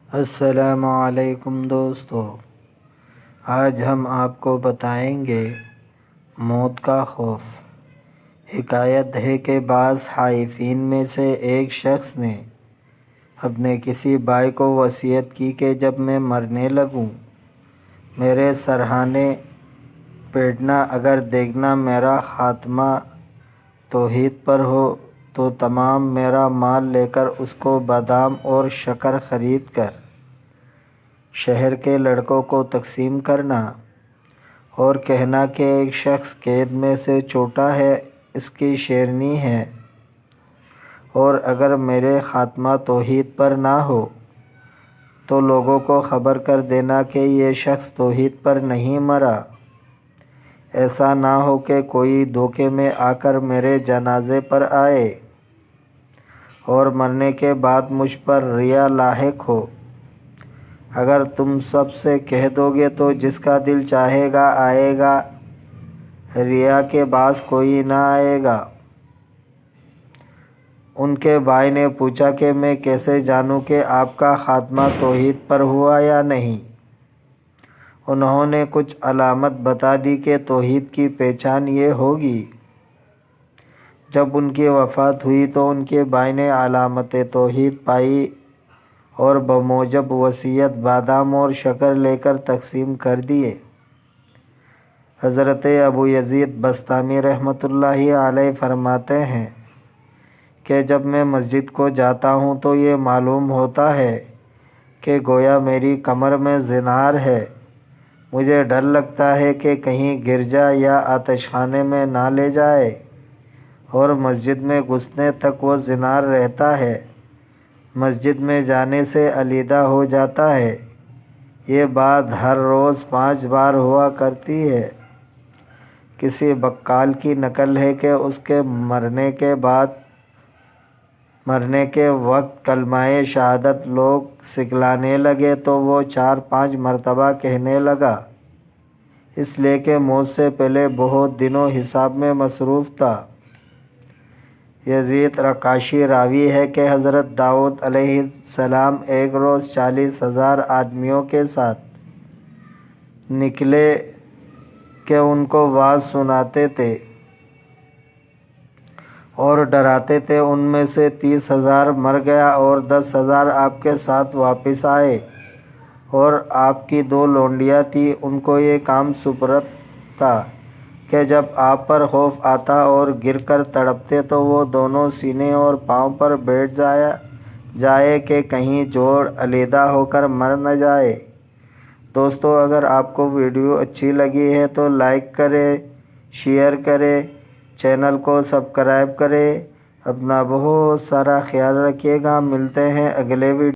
السلام علیکم دوستو، آج ہم آپ کو بتائیں گے موت کا خوف۔ حکایت ہے کہ بعض حائفین میں سے ایک شخص نے اپنے کسی بھائی کو وصیت کی کہ جب میں مرنے لگوں میرے سرہانے بیٹھنا، اگر دیکھنا میرا خاتمہ توحید پر ہو تو تمام میرا مال لے کر اس کو بادام اور شکر خرید کر شہر کے لڑکوں کو تقسیم کرنا، اور کہنا کہ ایک شخص قید میں سے چھوٹا ہے، اس کی شیرنی ہے، اور اگر میرے خاتمہ توحید پر نہ ہو تو لوگوں کو خبر کر دینا کہ یہ شخص توحید پر نہیں مرا۔ ایسا نہ ہو کہ کوئی دھوکے میں آ کر میرے جنازے پر آئے اور مرنے کے بعد مجھ پر ریا لاحق ہو۔ اگر تم سب سے کہہ دو گے تو جس کا دل چاہے گا آئے گا، ریا کے باعث کوئی نہ آئے گا۔ ان کے بھائی نے پوچھا کہ میں کیسے جانوں کہ آپ کا خاتمہ توحید پر ہوا یا نہیں؟ انہوں نے کچھ علامت بتا دی کہ توحید کی پہچان یہ ہوگی۔ جب ان کی وفات ہوئی تو ان کے بھائی نے علامت توحید پائی اور بموجب وصیت بادام اور شکر لے کر تقسیم کر دیے۔ حضرت ابو یزید بسطامی رحمۃ اللہ علیہ فرماتے ہیں کہ جب میں مسجد کو جاتا ہوں تو یہ معلوم ہوتا ہے کہ گویا میری کمر میں زنار ہے۔ مجھے ڈر لگتا ہے کہ کہیں گرجا یا آتش خانے میں نہ لے جائے، اور مسجد میں گھسنے تک وہ زنار رہتا ہے، مسجد میں جانے سے علیحدہ ہو جاتا ہے۔ یہ بات ہر روز 5 بار ہوا کرتی ہے۔ کسی بقال کی نقل ہے کہ اس کے مرنے کے وقت کلمہ شہادت لوگ سکھلانے لگے تو وہ 4-5 مرتبہ کہنے لگا، اس لیے کہ موت سے پہلے بہت دنوں حساب میں مصروف تھا۔ یزید رقاشی راوی ہے کہ حضرت داؤد علیہ السلام ایک روز 40,000 آدمیوں کے ساتھ نکلے کہ ان کو وعظ سناتے تھے اور ڈراتے تھے۔ ان میں سے 30,000 مر گیا اور 10,000 آپ کے ساتھ واپس آئے، اور آپ کی 2 لونڈیاں تھیں، ان کو یہ کام سپرد تھا کہ جب آپ پر خوف آتا اور گر کر تڑپتے تو وہ دونوں سینے اور پاؤں پر بیٹھ جائے کہ کہیں جوڑ علیحدہ ہو کر مر نہ جائے۔ دوستو، اگر آپ کو ویڈیو اچھی لگی ہے تو لائک کریں، شیئر کریں، چینل کو سبسکرائب کریں۔ اپنا بہت سارا خیال رکھیے گا۔ ملتے ہیں اگلے ویڈیو